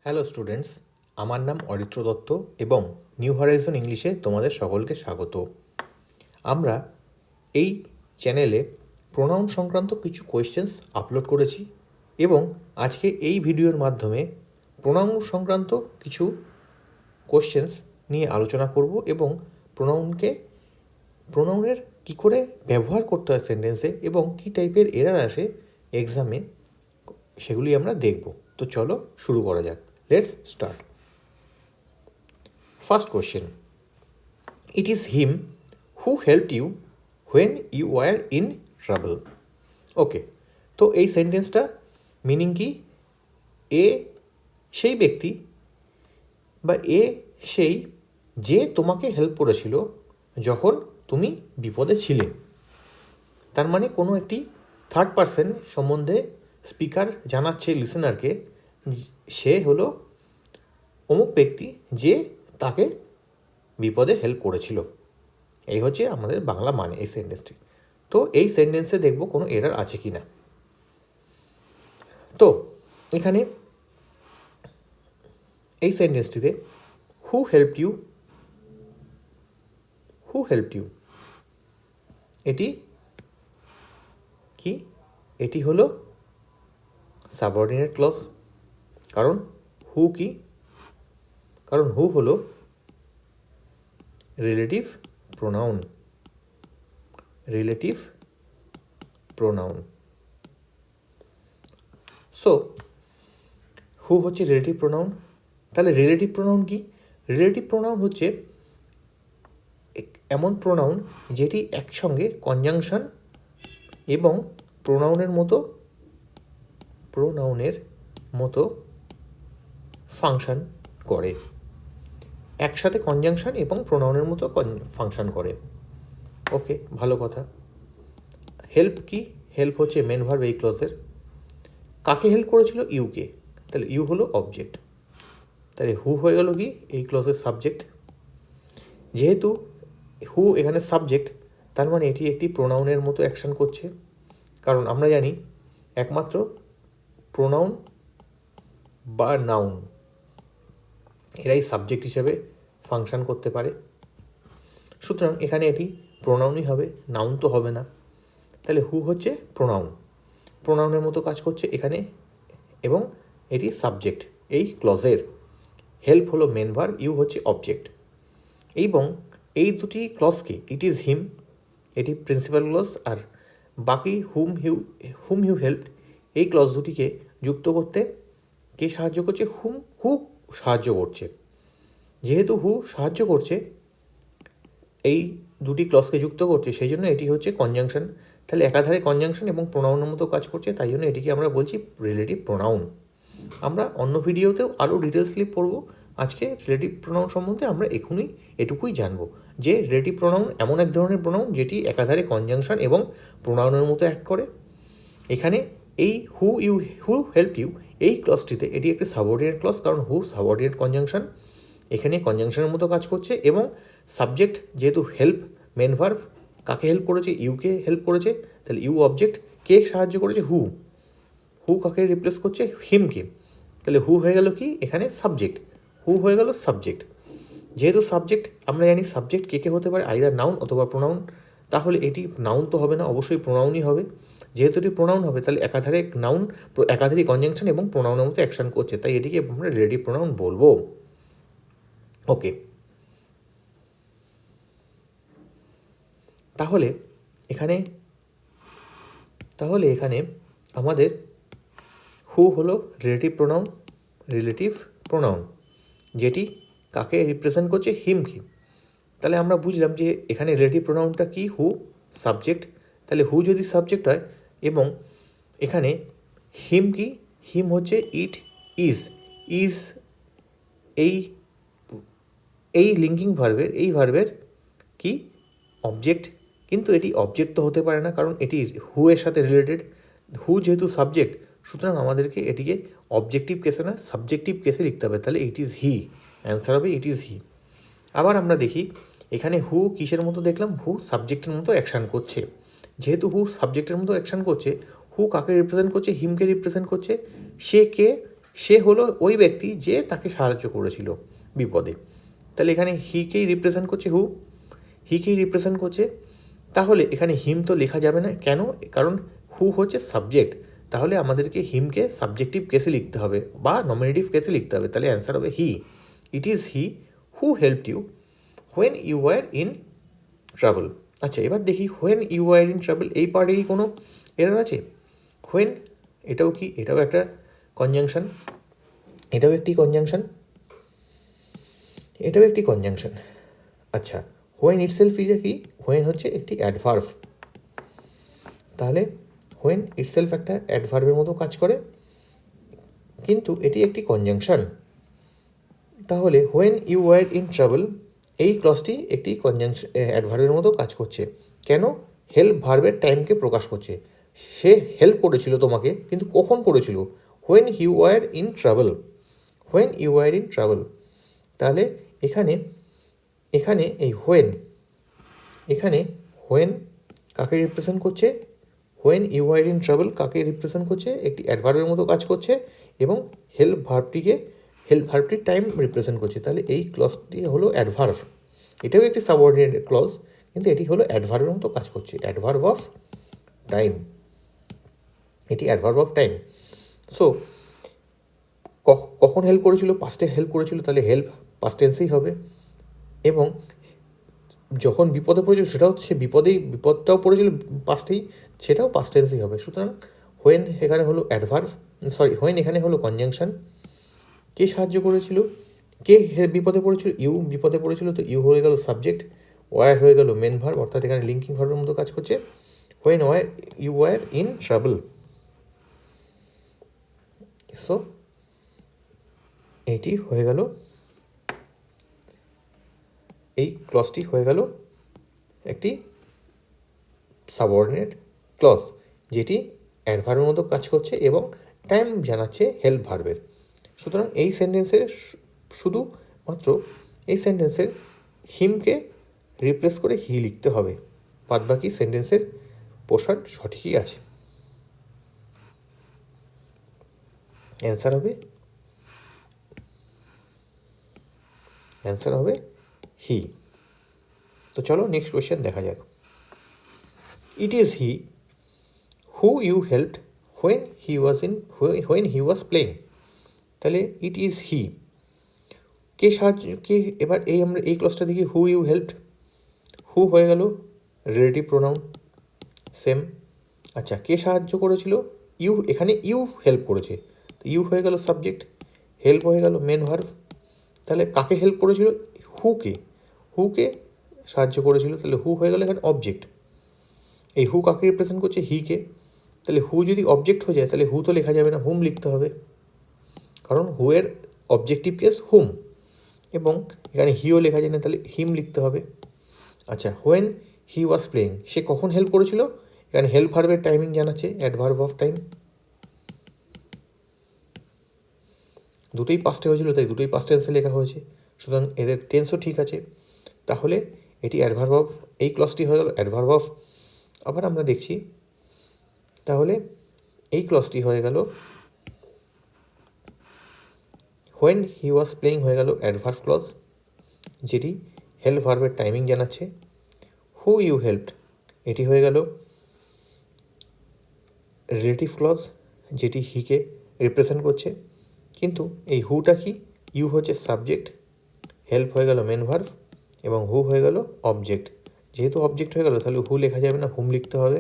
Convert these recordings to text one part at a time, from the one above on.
Hello students, আমার নাম অরিত্র দত্ত এবং নিউ হরাইজন ইংলিশে তোমাদের সকলকে স্বাগত। আমরা এই চ্যানেলে প্রোনাউন সংক্রান্ত কিছু কোয়েশ্চেন্স আপলোড করেছি এবং আজকে এই ভিডিওর মাধ্যমে প্রোনাউন সংক্রান্ত কিছু কোয়েশ্চেন্স নিয়ে আলোচনা করব এবং প্রোনাউনের কী করে ব্যবহার করতে হয় সেন্টেন্সে এবং কী টাইপের এরার আসে এক্সামে সেগুলি আমরা দেখব। তো চলো শুরু করা যাক। Let's start. First question. It is him who helped you when you were in trouble. ওকে, তো এই সেন্টেন্সটা মিনিং কি? এ সেই ব্যক্তি বা এ সেই যে তোমাকে হেল্প করেছিল যখন তুমি বিপদে ছিলে। তার মানে কোনো একটি থার্ড পারসন সম্বন্ধে স্পিকার জানাচ্ছে লিসেনারকে সে হলো অমুক ব্যক্তি যে তাকে বিপদে হেল্প করেছিল। এই হচ্ছে আমাদের বাংলা মানে এই সেন্টেন্সটি। তো এই সেন্টেন্সে দেখব কোনো এরার আছে কি না। তো এখানে এই সেন্টেন্সটিতে হু হেল্পড ইউ এটি কি? এটি হলো সাবঅর্ডিনেট ক্লজ। কারণ হু কি? কারণ হু হলো রিলেটিভ প্রোনাউন। সো হু হচ্ছে রিলেটিভ প্রোনাউন। তাহলে রিলেটিভ প্রোনাউন কি? রিলেটিভ প্রোনাউন হচ্ছে এমন প্রোনাউন যেটি একসঙ্গে কনজাংশন এবং প্রোনাউনের মতো ফাংশন করে। একসাথে কনজাংশন এবং প্রোনাউনের মতো ফাংশন করে। ওকে, ভালো কথা। হেল্প কি? হেল্প হচ্ছে মেন ভার্ব এই ক্লজের। কাকে হেল্প করেছিল? ইউকে। তাহলে ইউ হলো অবজেক্ট। তাহলে হু হয়ে গেল কি? এই ক্লজের সাবজেক্ট। যেহেতু হু এখানে সাবজেক্ট, তার মানে এটি একটি প্রোনাউনের মতো অ্যাকশন করছে। কারণ আমরা জানি একমাত্র প্রোনাউন বা নাউন এরাই সাবজেক্ট হিসেবে ফাংশন করতে পারে। সুতরাং এখানে এটি প্রোনাউনই হবে, নাউন তো হবে না। তাহলে হু হচ্ছে প্রোনাউনের মতো কাজ করছে এখানে এবং এটি সাবজেক্ট এই ক্লজের। হেল্প হলো মেন ভার্ব, ইউ হচ্ছে অবজেক্ট। এবং এই দুটি ক্লজকে ইট ইজ হিম এটি প্রিন্সিপাল ক্লজ, আর বাকি হুম ইউ হেল্পড এই ক্লজ দুটিকে যুক্ত করতে কে সাহায্য করছে? হু সাহায্য করছে। যেহেতু হু সাহায্য করছে, এই দুটি ক্লজকে যুক্ত করছে, সেই জন্য এটি হচ্ছে কনজাংশন। তাহলে একাধারে কনজাংশন এবং প্রোনাউনের মতো কাজ করছে, তাই জন্য এটিকে আমরা বলছি রিলেটিভ প্রোনাউন। আমরা অন্য ভিডিওতেও আরও ডিটেলসলি পড়ব। আজকে রিলেটিভ প্রোনাউন সম্বন্ধে আমরা এটুকুই জানবো যে রিলেটিভ প্রোনাউন এমন এক ধরনের প্রোনাউন যেটি একাধারে কনজাংশন এবং প্রোনাউনের মতো অ্যাক্ট করে। এখানে এই হু হেল্প ইউ এই ক্লজটিতে এটি একটি সাবঅর্ডিনেট ক্লজ, কারণ হু সাবঅর্ডিনেট কনজাংশন, এখানে কনজাংশনের মতো কাজ করছে এবং সাবজেক্ট যেহেতু হেল্প মেন ভার্ব, কাকে হেল্প করেছে? ইউকে হেল্প করেছে। তাহলে ইউ অবজেক্ট, কে সাহায্য করেছে? হু কাকে রিপ্লেস করছে? হিমকে। তাহলে হু হয়ে গেল কি? এখানে সাবজেক্ট। হু হয়ে গেল সাবজেক্ট। যেহেতু সাবজেক্ট, আমরা জানি সাবজেক্ট কে হতে পারে? আইদার নাউন অথবা প্রোনাউন। তাহলে এটি নাউন তো হবে না, অবশ্যই প্রোনাউনই হবে। যেহেতু এটি প্রোনাউন হবে, তাহলে একাধারে কনজাংশন এবং প্রোনাউনের মতো অ্যাকশন করছে, তাই এটিকে আমরা রিলেটিভ প্রোনাউন বলবো। ওকে, তাহলে এখানে আমাদের হু হলো রিলেটিভ প্রোনাউন যেটি কাকে রিপ্রেজেন্ট করছে? হিমকে। তাহলে আমরা বুঝলাম যে এখানে রিলেটিভ প্রোনাউনটা কি? হু সাবজেক্ট। তাহলে হু যদি সাবজেক্ট হয় এবং এখানে হিম কি? হিম হচ্ছে ইট ইজ এই লিঙ্কিং ভার্বের কি? অবজেক্ট। কিন্তু এটি অবজেক্ট তো হতে পারে না, কারণ এটি হু এর সাথে রিলেটেড। হু যেহেতু সাবজেক্ট, সুতরাং আমাদেরকে এটিকে অবজেক্টিভ কেসে না সাবজেক্টিভ কেসে লিখতে হবে। তাহলে ইট ইজ হি, অ্যান্সার হবে ইট ইজ হি। আবার আমরা দেখি এখানে হু কিসের মতো দেখলাম? হু সাবজেক্টের মতো অ্যাকশান করছে। যেহেতু হু সাবজেক্টের মতো অ্যাকশান করছে, হু কাকে রিপ্রেজেন্ট করছে? হিমকে রিপ্রেজেন্ট করছে। সে কে? সে হলো ওই ব্যক্তি যে তাকে সাহায্য করেছিল বিপদে। তাহলে এখানে হিকেই রিপ্রেজেন্ট করছে হু, হিকেই রিপ্রেজেন্ট করছে। তাহলে এখানে হিম তো লেখা যাবে না, কেন? কারণ হু হচ্ছে সাবজেক্ট, তাহলে আমাদেরকে হিমকে সাবজেক্টিভ কেসে লিখতে হবে বা নমিনেটিভ কেসে লিখতে হবে। তাহলে অ্যান্সার হবে he. It is he who helped you when you were in trouble. আচ্ছা, এবার দেখি when you were in trouble এই পার্টে কি কোনো এরর আছে? হোয়েন এটাও কি? এটাও একটা কনজাংশন, এটাও একটি কনজাংশন, এটাও একটি কনজাংশন। আচ্ছা, হোয়েন ইটসেলফ ইজ কি? হোয়েন হচ্ছে একটি অ্যাডভার্ব, তাহলে হোয়েন ইটসেলফ একটা অ্যাডভার্বের মতো কাজ করে, কিন্তু এটি একটি কনজাংশন। তাহলে when you were in trouble এই ক্লজটি একটি কনজাংশন অ্যাডভার্বের মতো কাজ করছে। কেন? হেল্প ভার্বের টাইমকে প্রকাশ করছে। সে হেল্প করেছিল তোমাকে, কিন্তু কখন করেছিল? When you were in trouble, when you were in trouble. তাহলে এখানে এখানে এই হোয়েন, এখানে হোয়েন কাকে রিপ্রেজেন্ট করছে? When you are in trouble কাকে রিপ্রেজেন্ট করছে? একটি অ্যাডভার্বের মতো কাজ করছে এবং হেল্প ভার্বটির টাইম রিপ্রেজেন্ট করছে। তাহলে এই ক্লজটি হলো অ্যাডভার্ব, এটাও একটি সাবঅর্ডিনেট ক্লজ, কিন্তু এটি হলো অ্যাডভার্বের মতো কাজ করছে, অ্যাডভার্ব অফ টাইম, এটি অ্যাডভার্ব অফ টাইম। সো কখন হেল্প করেছিল? পাস্টে হেল্প করেছিল, তাহলে হেল্প পাস্ট টেন্সেই হবে। এবং যখন বিপদে পড়েছিল সেটাও সে বিপদটাও পড়েছিল পাস্টেই, সেটাও পাস্ট টেন্সেই হবে। সুতরাং হোয়েন এখানে হলো অ্যাডভার্ব, হোয়েন এখানে হলো কনজাংশন। কে সাহায্য করেছিল? কে বিপদে পড়েছিল? ইউ বিপদে পড়েছিল, তো ইউ হয়ে গেল সাবজেক্ট, ওয়ার হয়ে গেল মেন ভার্ব, অর্থাৎ এখানে লিঙ্কিং ভার্বের মতো কাজ করছে। When you were in trouble. So এইটি হয়ে গেল, এই ক্লজটি হয়ে গেল একটি সাবঅর্ডিনেট ক্লজ, যেটি অ্যাডভার্বের মতো কাজ করছে এবং টাইম জানাচ্ছে হেল্প ভার্বের। সুতরাং এই সেন্টেন্সের শুধুমাত্র এই সেন্টেন্সের হিমকে রিপ্লেস করে হি লিখতে হবে, বাদবাকি সেন্টেন্সের পোর্শন সঠিকই আছে। অ্যান্সার হবে হি। তো চলো নেক্সট কোয়েশ্চেন দেখা যাক। It is he who you helped when he was playing. তাহলে ইট ইজ হি, কে সাহায্য, কে? এবার আমরা এই ক্লজটা দেখি, হু ইউ হেল্পড, হু হয়ে গেল রিলেটিভ প্রোনাউন, সেম। আচ্ছা, কে সাহায্য করেছিল? ইউ, এখানে ইউ হেল্প করেছে, তো ইউ হয়ে গেল সাবজেক্ট, হেল্প হয়ে গেল মেন ভার্ব। তাহলে কাকে হেল্প করেছিল? হুকে সাহায্য করেছিল, তাহলে হু হয়ে গেল এখানে অবজেক্ট। এই হু কাকে রিপ্রেজেন্ট করছে? হিকে। তাহলে হু যদি অবজেক্ট হয়ে যায় তাহলে হু তো লেখা যাবে না, হুম লিখতে হবে, কারণ হু এর অবজেক্টিভ কেস হুম, এবং এখানে হিও লেখা যায় না, তাহলে হিম লিখতে হবে। আচ্ছা, হোয়েন হি ওয়াজ প্লেইং, সে কখন হেল্প করেছিল? এখানে হেল্প ভার্বের টাইমিং জানাচ্ছে, অ্যাডভার্ব অফ টাইম, দুটোই পাস্টে হয়েছিল তাই দুটোই পাস্ট টেন্সে লেখা হয়েছে, সুতরাং এদের টেন্সও ঠিক আছে। তাহলে এটি অ্যাডভার্ব অফ, এই ক্লজটি হয়ে গেল অ্যাডভার্ব অফ। আবার আমরা দেখছি, তাহলে এই ক্লজটি হয়ে গেল হোয়েন হি ওয়াজ প্লেইং হয়ে গেল অ্যাডভার্ব ক্লজ, যেটি হেল্প ভার্বের টাইমিং জানাচ্ছে। হু ইউ হেল্পড এটি হয়ে গেল রিলেটিভ ক্লজ, যেটি হিকে রিপ্রেজেন্ট করছে, কিন্তু এই হুটা কি? ইউ হচ্ছে সাবজেক্ট, হেল্প হয়ে গেল মেন ভার্ব এবং হু হয়ে গেল অবজেক্ট। যেহেতু অবজেক্ট হয়ে গেল তাহলে হু লেখা যাবে না, হুম লিখতে হবে,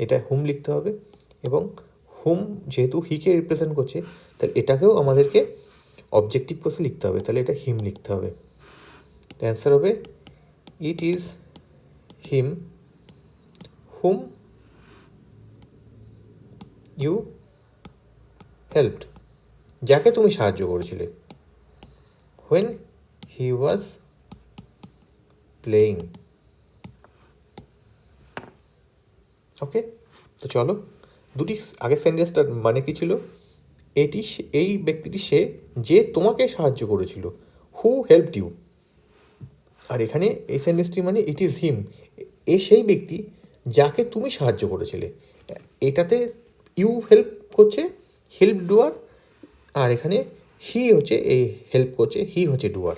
এটা হুম লিখতে হবে। এবং হুম যেহেতু হিকে রিপ্রেজেন্ট করছে তাহলে এটাকেও আমাদেরকে অবজেক্টিভ কেসে লিখতে হবে, তাহলে এটা হিম লিখতে হবে। অ্যান্সার হবে it is him whom you helped, যাকে তুমি সাহায্য করেছিলে, হোয়েন হি ওয়াজ প্লেইং। ওকে, তো চলো দুটি আগের সেন্টেন্সটার মানে কি ছিল? এই ব্যক্তিটি সে যে তোমাকে সাহায্য করেছিল, হু হেল্পড ইউ। আর এখানে এই সেন্টেন্সটি মানে ইট ইজ হিম, এ সেই ব্যক্তি যাকে তুমি সাহায্য করেছিলে। এটাতে ইউ হেল্প করছে, হেল্প ডুয়ার, আর এখানে হি হচ্ছে এই হেল্প করছে, হি হচ্ছে ডুয়ার।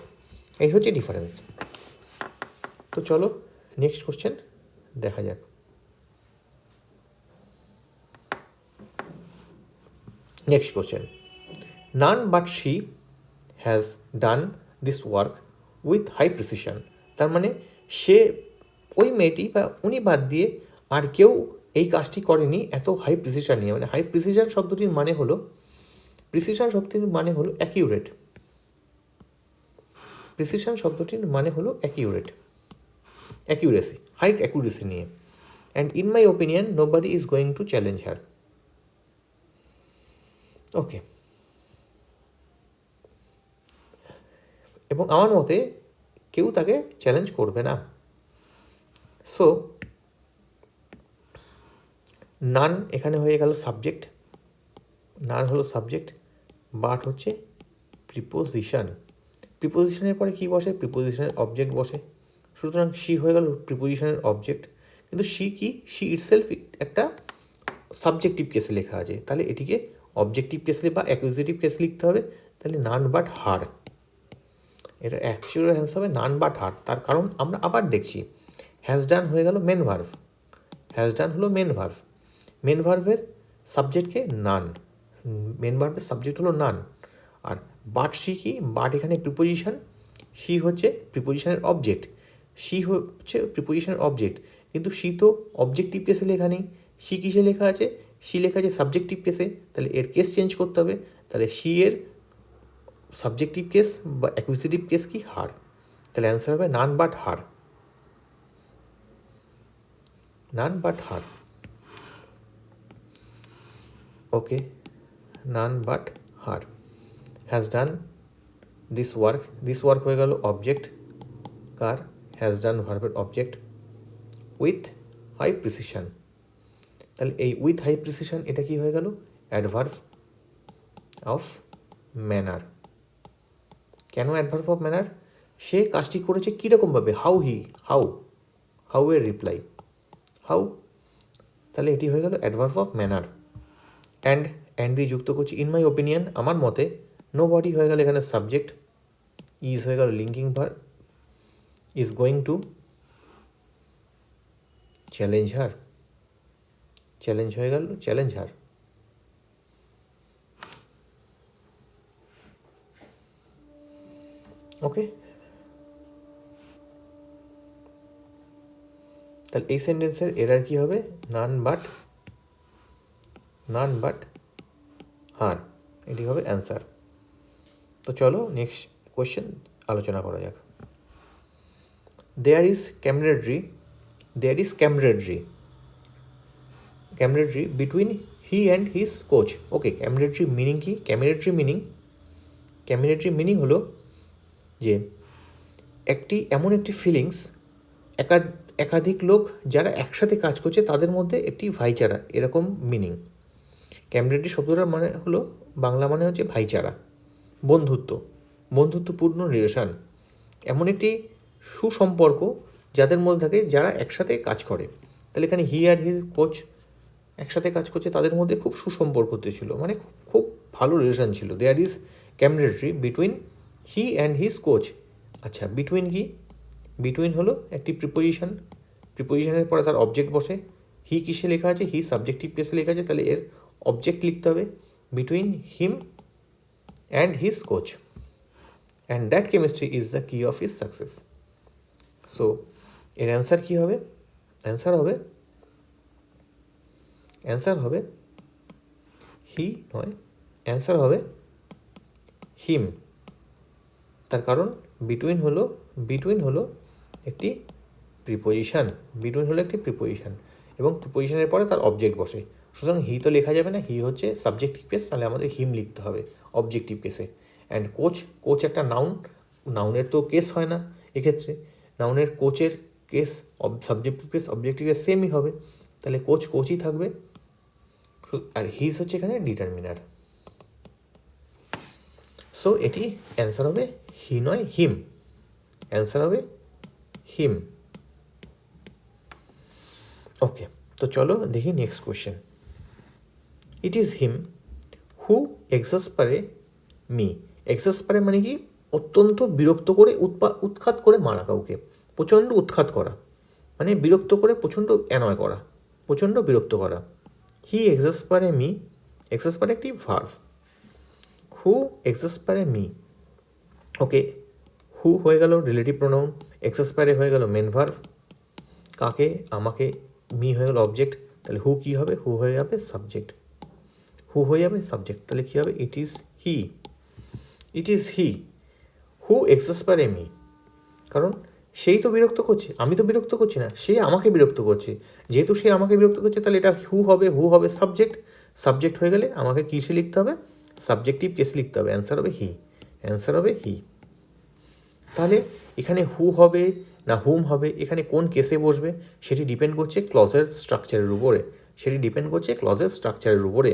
এই হচ্ছে ডিফারেন্স। তো চলো নেক্সট কোশ্চেন দেখা যাক। Next question, none but she has done this work with high precision. তার মানে সে, ওই মেয়েটি বা উনি বাদ দিয়ে আর কেউ এই কাজটি করেনি এত হাই প্রিসিশন নিয়ে। মানে হাই প্রিসিশন শব্দটির মানে হলো, প্রিসিশন শব্দটির মানে হলো অ্যাকিউরেট। প্রিসিশন শব্দটির মানে হলো অ্যাকিউরেট, অ্যাকিউরেসি, হাই অ্যাকিউরেসি নিয়ে। And in my opinion nobody is going to challenge her. Okay, এবং আমার মতে কেউ তাকে চ্যালেঞ্জ করবে না। সো নান এখানে হয়ে গেল সাবজেক্ট, নান হলো সাবজেক্ট, বাট হচ্ছে প্রিপোজিশন। প্রিপোজিশনের পরে কী বসে? প্রিপোজিশনের অবজেক্ট বসে। সুতরাং শি হয়ে গেল প্রিপোজিশনের অবজেক্ট, কিন্তু শি কি? শি ইটসেলফ একটা সাবজেক্টিভ কেসে লেখা আছে, তাহলে এটিকে অবজেক্টিভ কেসে বা অ্যাকুজিটিভ কেসে লিখতে হবে। তাহলে নান বাট হার, এটা অ্যাকচুয়াল অ্যান্সার হবে নান বাট হার। তার কারণ আমরা আবার দেখছি, হ্যাজ ডান হয়ে গেল মেন ভার্ভ, হ্যাজ ডান হলো মেন ভার্ভ, মেন ভার্ভের সাবজেক্টকে নান, মেন ভার্ভের সাবজেক্ট হলো নান। আর বাট শি কি? বাট এখানে প্রিপোজিশন, শি হচ্ছে প্রিপোজিশনের অবজেক্ট, শি হচ্ছে প্রিপোজিশনের অবজেক্ট, কিন্তু শি তো অবজেক্টিভ কেসে লেখা নেই। শি কিসে লেখা আছে? শি লেখা আছে সাবজেক্টিভ কেসে, তাহলে এর কেস চেঞ্জ করতে হবে। তাহলে শি এর সাবজেক্টিভ কেস বা অ্যাকুজিটিভ কেস কি? হার। তাহলে অ্যান্সার হবে none but her, none but her. Okay, none but her has done this work, this work হয়ে গেল অবজেক্ট, কার? হ্যাজ ডান ভার্বের অবজেক্ট, উইথ হাই প্রিসিশন। তাহলে এই উইথ হাই প্রিসিশন এটা কি হয়ে গেল? Adverb of manner. কেন অ্যাডভার্ব অফ ম্যানার? সে কাজটি করেছে কীরকমভাবে? হাউ হি, হাউ, হাউ এর রিপ্লাই, হাউ। তাহলে এটি হয়ে গেল অ্যাডভার্ব অফ ম্যানার। অ্যান্ড দিয়ে যুক্ত করছি ইন মাই ওপিনিয়ন, আমার মতে। নো বডি হয়ে গেল এখানে সাবজেক্ট, ইজ হয়ে গেল linking verb, is going to challenge her, challenge হয়ে গেল চ্যালেঞ্জ হার। ওকে, তাহলে এই সেন্টেন্সের এরার কি হবে? নান বাট, নান বাট হার, এটি হবে অ্যান্সার। তো চলো নেক্সট কোয়েশ্চেন আলোচনা করা যাক। There is camaraderie, there is camaraderie, camaraderie between he and his coach. Okay, camaraderie meaning কি? ক্যামরেডরি মিনিং, ক্যামরেডরি মিনিং হলো যে একটি এমন একটি ফিলিংস, একাধিক লোক যারা একসাথে কাজ করছে তাদের মধ্যে একটি ভাইচারা, এরকম মিনিং। ক্যামরেডরি শব্দটার মানে হলো, বাংলা মানে হচ্ছে ভাইচারা, বন্ধুত্ব, বন্ধুত্বপূর্ণ রিলেশন, এমন একটি সুসম্পর্ক যাদের মধ্যে থাকে যারা একসাথে কাজ করে। তাহলে এখানে হি আর হিজ কোচ একসাথে কাজ করছে, তাদের মধ্যে খুব সুসম্পর্ক ছিল, মানে খুব ভালো রিলেশন ছিল। There is camaraderie between he and his coach. আচ্ছা, বিটুইন কি? বিটুইন হলো একটি প্রিপোজিশন, প্রিপোজিশনের পরে তার অবজেক্ট বসে। হি কিসে লেখা আছে? হি সাবজেক্টিভ কেসে লেখা আছে, তাহলে এর অবজেক্ট লিখতে হবে between him and his coach, and that chemistry is the কি অফ হিজ সাকসেস। সো এর অ্যান্সার কী হবে? অ্যান্সার হবে, অ্যান্সার হবে হি নয়, অ্যান্সার হবে হিম। তার কারণ বিটুইন হলো, বিটুইন হলো একটি প্রিপোজিশন, বিটুইন হলো একটি প্রিপোজিশন, এবং প্রিপোজিশনের পরে তার অবজেক্ট বসে। সুতরাং হি তো লেখা যাবে না, হি হচ্ছে সাবজেক্টিভ কেস, তাহলে আমাদের হিম লিখতে হবে অবজেক্টিভ কেসে। অ্যান্ড কোচ, কোচ একটা নাউন, নাউনের তো কেস হয় না এক্ষেত্রে, নাউনের কোচের case, subjective case objective case সেমই হবে, তাহলে কোচ কোচই থাকবে। আর হিজ হচ্ছে এখানে ডিটারমিনার। সো এটি অ্যান্সার হবে হি নয় হিম, অ্যান্সার হবে হিম। ওকে, তো চলো দেখি next question. It is him who me. Exasperate মানে কি, অত্যন্ত বিরক্ত করে, উৎখাত করে মারা কাউকে, প্রচণ্ড উৎখাত করা, মানে বিরক্ত করে প্রচণ্ড অ্যানয় করা, প্রচণ্ড বিরক্ত করা। হি এক্সাসপারে মি, এক্সাসপারে একটি ভার্ব। হু এক্সাসপারে মি, ওকে, হু হয়ে গেল রিলেটিভ প্রোনাউন, এক্সাসপারে হয়ে গেল মেন ভার্ব, কাকে, আমাকে, মি হয়ে গেল অবজেক্ট, তাহলে হু কী হবে, হু হয়ে যাবে সাবজেক্ট, হু হয়ে যাবে সাবজেক্ট, তাহলে কী হবে, it is he, it is he who exasperate me. কারণ সেই তো বিরক্ত করছে, আমি তো বিরক্ত করছি না, সে আমাকে বিরক্ত করছে, যেহেতু সে আমাকে বিরক্ত করছে তাহলে এটা হু হবে সাবজেক্ট, সাবজেক্ট হয়ে গেলে আমাকে কিসে লিখতে হবে, সাবজেক্টিভ কেসে লিখতে হবে, অ্যান্সার হবে হি, অ্যান্সার হবে হি। তাহলে এখানে হু হবে না হুম হবে, এখানে কোন কেসে বসবে সেটি ডিপেন্ড করছে ক্লজের স্ট্রাকচারের উপরে, সেটি ডিপেন্ড করছে ক্লজের স্ট্রাকচারের উপরে।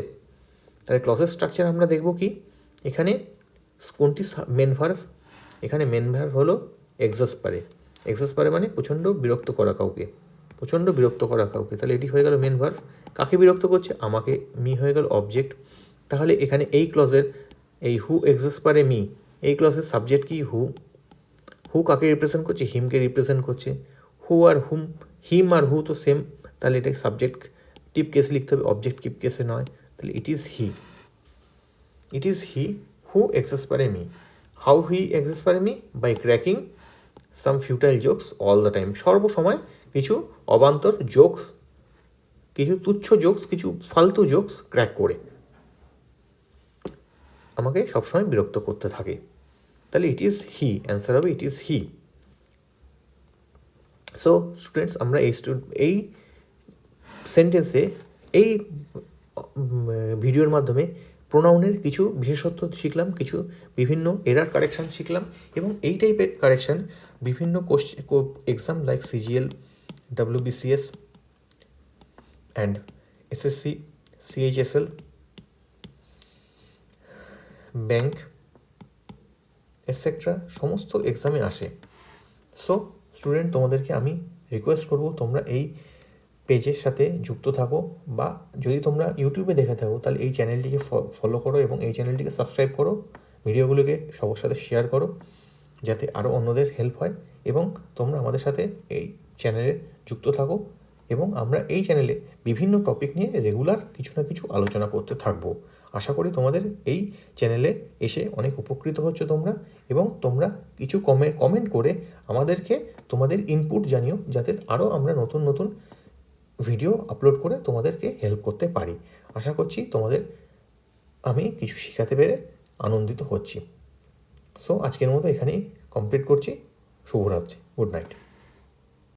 তাহলে ক্লজের স্ট্রাকচার আমরা দেখব কি, এখানে কোনটি মেন ভার্ব, এখানে মেন ভার্ব হলো এক্সাসপারে, এক্সাসপারে মানে প্রচণ্ড বিরক্ত করা কাউকে, প্রচণ্ড বিরক্ত করা কাউকে, তাহলে এটি হয়ে গেল মেন ভার্ব। কাকে বিরক্ত করছে, আমাকে, মি হয়ে গেল অবজেক্ট। তাহলে এখানে এই ক্লজের এই হু এক্সাসপারে মি, এই ক্লজের সাবজেক্ট কি, হু, হু কাকে রিপ্রেজেন্ট করছে, হিমকে রিপ্রেজেন্ট করছে, হু আর হুম, হিম আর হু তো সেম, তাহলে এটা সাবজেক্ট টিপ কেসে লিখতে হবে, অবজেক্ট টিপ কেসে নয়, তাহলে it is he, it is he who exasperate me. How he exasperate me, by cracking some futile jokes all the time, সর্বসময় কিছু অবান্তর জোকস, কিছু তুচ্ছ জোকস, কিছু ফালতু জোকস ক্র্যাক করে আমাকে সবসময় বিরক্ত করতে থাকে, তাহলে ইট ইজ হি, অ্যান্সার হবে it is he. So students, আমরা এই সেন্টেন্সে, এই ভিডিওর মাধ্যমে প্রোনাউনের কিছু বিশেষত্ব শিখলাম, কিছু বিভিন্ন এরার কারেকশান শিখলাম, এবং এই টাইপের কারেকশান বিভিন্ন exam like CGL, WBCS and SSC, CHSL, bank etcetera সমস্ত এক্সামে আসে। সো স্টুডেন্ট, তোমাদেরকে আমি রিকোয়েস্ট করব তোমরা এই পেজের সাথে যুক্ত থাকো, বা যদি তোমরা ইউটিউবে দেখে থাকো তাহলে এই চ্যানেলটিকে ফলো করো এবং এই চ্যানেলটিকে সাবস্ক্রাইব করো, ভিডিওগুলোকে সবার সাথে শেয়ার করো যাতে আরও অন্যদের হেল্প হয়, এবং তোমরা আমাদের সাথে এই চ্যানেলে যুক্ত থাকো, এবং আমরা এই চ্যানেলে বিভিন্ন টপিক নিয়ে রেগুলার কিছু না কিছু আলোচনা করতে থাকবো। আশা করি তোমাদের এই চ্যানেলে এসে অনেক উপকৃত হচ্ছ তোমরা, এবং তোমরা কিছু কমেন্ট করে আমাদেরকে তোমাদের ইনপুট জানিও, যাতে আরও আমরা নতুন নতুন ভিডিও আপলোড করে তোমাদেরকে হেল্প করতে পারি। আশা করছি তোমাদের আমি কিছু শেখাতে পেরে আনন্দিত হচ্ছি। সো আজকের মতো এখানেই কমপ্লিট করছি। শুভরাত্রি, গুড নাইট।